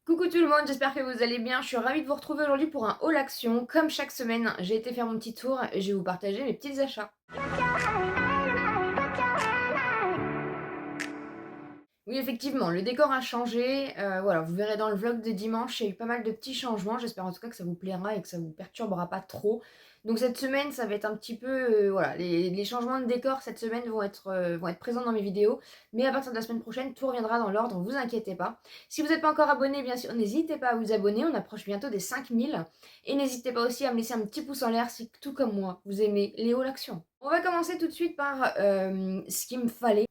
Coucou tout le monde, j'espère que vous allez bien. Je suis ravie de vous retrouver aujourd'hui pour un haul action. Comme chaque semaine, j'ai été faire mon petit tour et je vais vous partager mes petits achats. Oui, effectivement, le décor a changé. Voilà, vous verrez dans le vlog de dimanche, il y a eu pas mal de petits changements. J'espère en tout cas que ça vous plaira et que ça vous perturbera pas trop. Donc cette semaine, ça va être un petit peu... voilà, les changements de décor cette semaine vont être présents dans mes vidéos. Mais à partir de la semaine prochaine, tout reviendra dans l'ordre, vous inquiétez pas. Si vous n'êtes pas encore abonné, bien sûr, n'hésitez pas à vous abonner. On approche bientôt des 5000. Et n'hésitez pas aussi à me laisser un petit pouce en l'air si, tout comme moi, vous aimez les hauts action. On va commencer tout de suite par ce qu'il me fallait.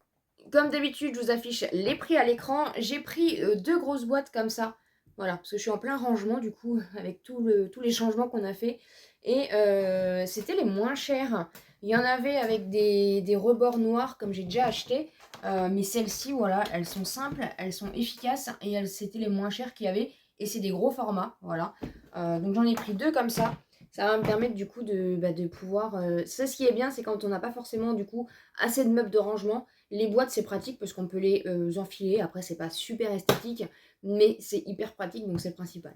Comme d'habitude, je vous affiche les prix à l'écran. J'ai pris deux grosses boîtes comme ça. Voilà, parce que je suis en plein rangement du coup, avec tous les changements qu'on a fait. Et c'était les moins chers. Il y en avait avec des rebords noirs comme j'ai déjà acheté. Mais celles-ci, voilà, elles sont simples, elles sont efficaces. Et c'était les moins chères qu'il y avait. Et c'est des gros formats, voilà. Donc j'en ai pris deux comme ça. Ça va me permettre du coup de pouvoir... Ça, ce qui est bien, c'est quand on n'a pas forcément du coup assez de meubles de rangement. Les boîtes, c'est pratique parce qu'on peut les enfiler. Après, c'est pas super esthétique, mais c'est hyper pratique, donc c'est le principal.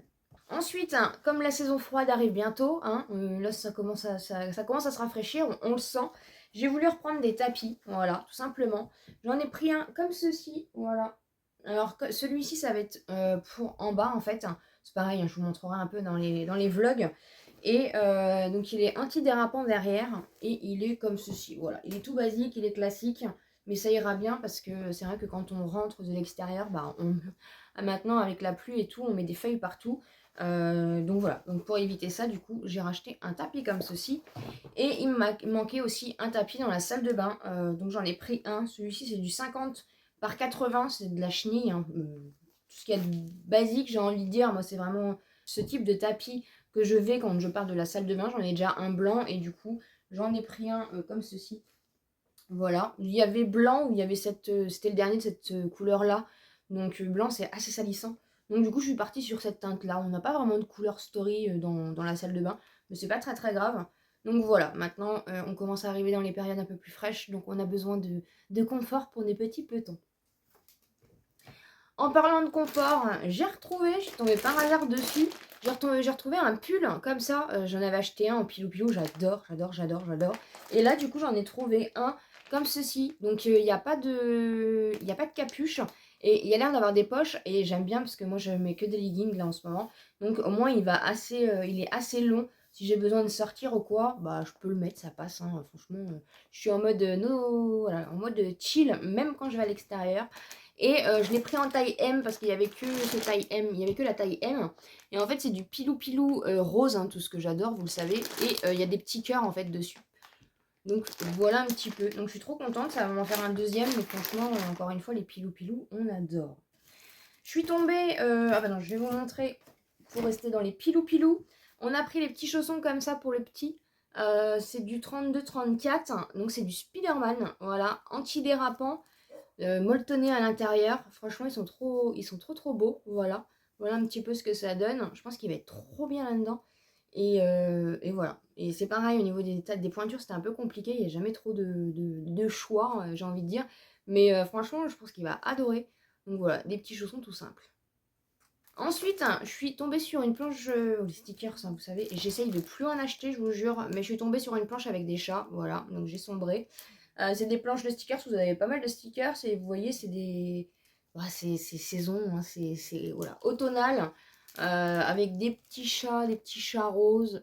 Ensuite, hein, comme la saison froide arrive bientôt, hein, là ça commence à se rafraîchir, on le sent. J'ai voulu reprendre des tapis, voilà, tout simplement. J'en ai pris un comme ceci, voilà. Alors celui-ci, ça va être pour en bas en fait. C'est pareil, hein, je vous montrerai un peu dans les vlogs. Et donc il est antidérapant derrière et il est comme ceci, voilà. Il est tout basique, il est classique, mais ça ira bien parce que c'est vrai que quand on rentre de l'extérieur, bah, maintenant avec la pluie et tout, on met des feuilles partout. Donc voilà, donc pour éviter ça, du coup, j'ai racheté un tapis comme ceci. Et il me manquait aussi un tapis dans la salle de bain. Donc j'en ai pris un. Celui-ci, c'est du 50 par 80, c'est de la chenille, hein. Tout ce qu'il y a de basique, j'ai envie de dire. Moi, c'est vraiment ce type de tapis que je vais quand je pars de la salle de bain. J'en ai déjà un blanc et du coup, j'en ai pris un comme ceci. Voilà. Il y avait blanc ou il y avait c'était le dernier de cette couleur-là. Donc blanc, c'est assez salissant. Donc du coup, je suis partie sur cette teinte-là. On n'a pas vraiment de couleur story dans la salle de bain, mais c'est pas très très grave. Donc voilà, maintenant on commence à arriver dans les périodes un peu plus fraîches, donc on a besoin de confort pour des petits petons. En parlant de confort, j'ai retrouvé, je suis tombée par hasard dessus, j'ai retrouvé un pull comme ça. J'en avais acheté un en pilou pilou, j'adore, j'adore, j'adore, j'adore. Et là, du coup, j'en ai trouvé un comme ceci. Donc, il n'y a pas de capuche. Et il y a l'air d'avoir des poches. Et j'aime bien parce que moi, je mets que des leggings là en ce moment. Donc, au moins, il est assez long. Si j'ai besoin de sortir ou quoi, bah, je peux le mettre, ça passe, hein. Franchement, je suis en mode, no, voilà, en mode chill, même quand je vais à l'extérieur. Et je l'ai pris en taille M parce qu'il n'y avait que ce taille M, il n'y avait que la taille M. Et en fait, c'est du pilou pilou rose, hein, tout ce que j'adore, vous le savez. Et il y a des petits cœurs en fait dessus. Donc voilà un petit peu. Donc je suis trop contente, ça va m'en faire un deuxième. Mais franchement, encore une fois, les pilou pilou, on adore. Je suis tombée... ah bah non, je vais vous montrer pour rester dans les pilou pilou. On a pris les petits chaussons comme ça pour le petit. C'est du 32-34, donc c'est du Spiderman, voilà, antidérapant. Molletonné à l'intérieur. Franchement, ils sont trop beaux. Voilà. Voilà un petit peu ce que ça donne. Je pense qu'il va être trop bien là-dedans. Et voilà. Et c'est pareil au niveau des pointures, c'était un peu compliqué. Il n'y a jamais trop de choix, j'ai envie de dire. Mais franchement, je pense qu'il va adorer. Donc voilà, des petits chaussons tout simples. Ensuite, hein, je suis tombée sur une planche, les stickers, hein, vous savez, et j'essaye de plus en acheter, je vous jure, mais je suis tombée sur une planche avec des chats, voilà, donc j'ai sombré. C'est des planches de stickers, vous avez pas mal de stickers, et vous voyez, c'est des... c'est saison, hein, c'est voilà, automnal, avec des petits chats roses.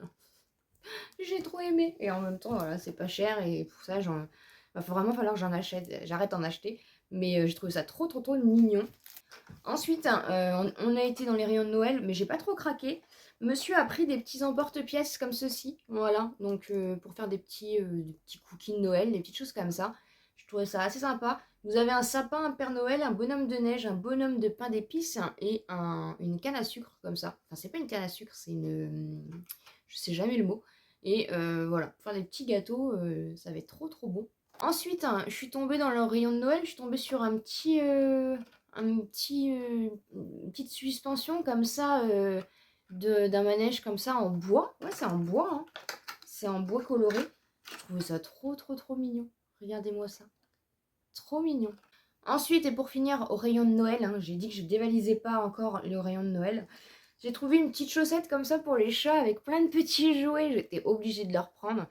J'ai trop aimé. Et en même temps, voilà, c'est pas cher, et pour ça, va vraiment falloir que j'en achète, j'arrête d'en acheter. Mais j'ai trouvé ça trop trop trop mignon. Ensuite, hein, on a été dans les rayons de Noël, mais j'ai pas trop craqué. Monsieur a pris des petits emporte-pièces comme ceci, voilà, donc pour faire des petits cookies de Noël, des petites choses comme ça. Je trouvais ça assez sympa. Vous avez un sapin, un Père Noël, un bonhomme de neige, un bonhomme de pain d'épices et une canne à sucre comme ça. Enfin, c'est pas une canne à sucre, c'est je sais jamais le mot. Et voilà, pour faire des petits gâteaux, ça va être trop trop bon. Ensuite, hein, je suis tombée dans le rayon de Noël, je suis tombée sur une petite suspension comme ça d'un manège comme ça en bois. Ouais, c'est en bois, hein. C'est en bois coloré. Je trouvais ça trop trop trop mignon. Regardez-moi ça. Trop mignon. Ensuite, et pour finir, au rayon de Noël, hein, j'ai dit que je dévalisais pas encore le rayon de Noël. J'ai trouvé une petite chaussette comme ça pour les chats avec plein de petits jouets. J'étais obligée de leur prendre.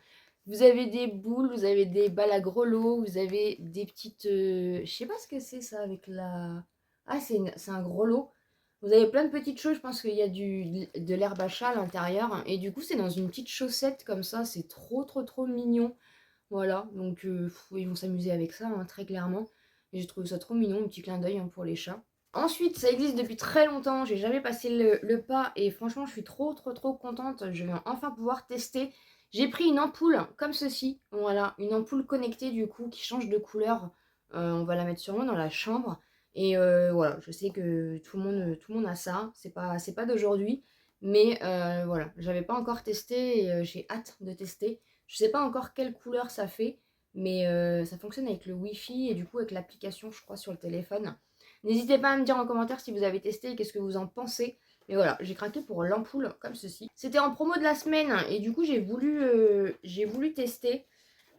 Vous avez des boules, vous avez des balles à grelots, vous avez des petites... je sais pas ce que c'est ça avec la... Ah, c'est un grelot. Vous avez plein de petites choses, je pense qu'il y a de l'herbe à chat à l'intérieur. Et du coup, c'est dans une petite chaussette comme ça. C'est trop, trop, trop mignon. Voilà, donc ils vont s'amuser avec ça, hein, très clairement. Et j'ai trouvé ça trop mignon, un petit clin d'œil hein, pour les chats. Ensuite, ça existe depuis très longtemps, j'ai jamais passé le pas et franchement, je suis trop, trop, trop contente. Je vais enfin pouvoir tester. J'ai pris une ampoule comme ceci, voilà, une ampoule connectée du coup qui change de couleur. On va la mettre sûrement dans la chambre. Et voilà, je sais que tout le monde a ça, c'est pas d'aujourd'hui. Mais voilà, j'avais pas encore testé et j'ai hâte de tester. Je sais pas encore quelle couleur ça fait, mais ça fonctionne avec le Wi-Fi et du coup avec l'application, je crois, sur le téléphone. N'hésitez pas à me dire en commentaire si vous avez testé et qu'est-ce que vous en pensez. Mais voilà, j'ai craqué pour l'ampoule comme ceci. C'était en promo de la semaine et du coup j'ai voulu tester.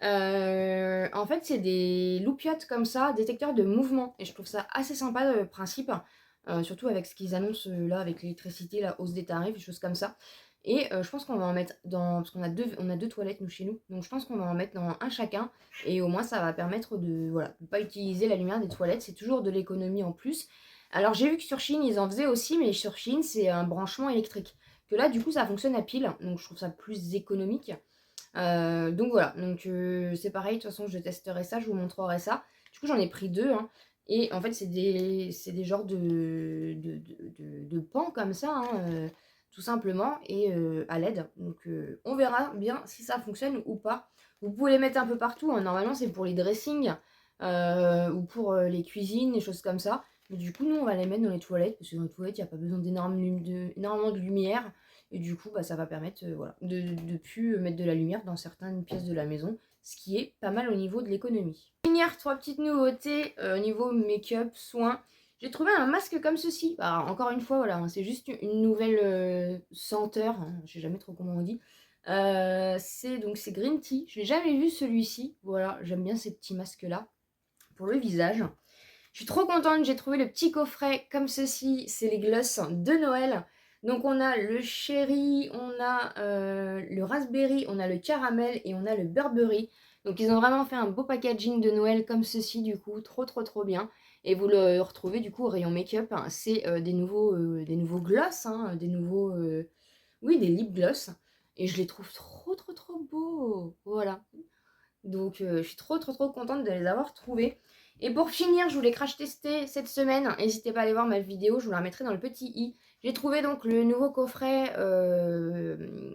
En fait, c'est des loupiottes comme ça, détecteurs de mouvement. Et je trouve ça assez sympa le principe. Surtout avec ce qu'ils annoncent là, avec l'électricité, la hausse des tarifs, des choses comme ça. Et je pense qu'on va en mettre dans... Parce on a deux toilettes, nous, chez nous. Donc je pense qu'on va en mettre dans un chacun. Et au moins, ça va permettre de voilà, de pas utiliser la lumière des toilettes. C'est toujours de l'économie en plus. Alors j'ai vu que sur Chine, ils en faisaient aussi. Mais sur Chine, c'est un branchement électrique. Que là, du coup, ça fonctionne à pile. Donc je trouve ça plus économique. Donc voilà, donc c'est pareil, de toute façon je testerai ça, je vous montrerai ça. Du coup j'en ai pris deux, hein, et en fait c'est des genres de pans comme ça, hein, tout simplement, et à LED. Donc on verra bien si ça fonctionne ou pas. Vous pouvez les mettre un peu partout, hein. Normalement c'est pour les dressings, ou pour les cuisines, des choses comme ça. Mais du coup nous on va les mettre dans les toilettes, parce que dans les toilettes il n'y a pas besoin énormément de lumière. Et du coup, bah, ça va permettre voilà, de plus mettre de la lumière dans certaines pièces de la maison, ce qui est pas mal au niveau de l'économie. Pour finir, trois petites nouveautés au niveau make-up, soins. J'ai trouvé un masque comme ceci. Bah, encore une fois, voilà, hein, c'est juste une nouvelle senteur. Hein, je sais jamais trop comment on dit. C'est Green Tea. Je n'ai jamais vu celui-ci. Voilà, j'aime bien ces petits masques-là pour le visage. Je suis trop contente, j'ai trouvé le petit coffret comme ceci, c'est les gloss de Noël. Donc on a le cherry, on a le raspberry, on a le caramel et on a le Burberry. Donc ils ont vraiment fait un beau packaging de Noël comme ceci du coup, trop trop trop bien. Et vous le retrouvez du coup au rayon make-up, hein. C'est des nouveaux gloss, hein, oui des lip gloss. Et je les trouve trop trop trop beaux, voilà. Donc je suis trop trop trop contente de les avoir trouvés. Et pour finir, je voulais crash tester cette semaine. N'hésitez pas à aller voir ma vidéo, je vous la remettrai dans le petit i. J'ai trouvé donc le nouveau coffret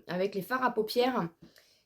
avec les fards à paupières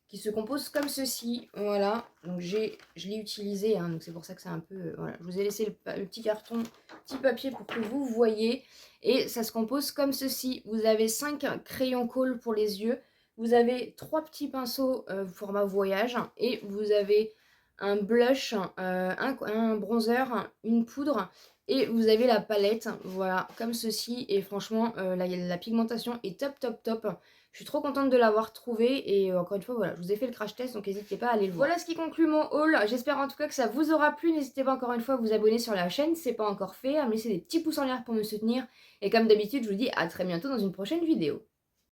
qui se compose comme ceci. Voilà, donc je l'ai utilisé, hein, donc c'est pour ça que c'est un peu... voilà, je vous ai laissé le petit carton, petit papier pour que vous voyez. Et ça se compose comme ceci. Vous avez 5 crayons colle pour les yeux. Vous avez 3 petits pinceaux format voyage. Et vous avez un blush, un bronzer, une poudre. Et vous avez la palette, voilà, comme ceci. Et franchement, la pigmentation est top, top, top. Je suis trop contente de l'avoir trouvé et encore une fois, voilà, je vous ai fait le crash test, donc n'hésitez pas à aller le voir. Voilà ce qui conclut mon haul. J'espère en tout cas que ça vous aura plu. N'hésitez pas encore une fois à vous abonner sur la chaîne si ce n'est pas encore fait, à me laisser des petits pouces en l'air pour me soutenir. Et comme d'habitude, je vous dis à très bientôt dans une prochaine vidéo.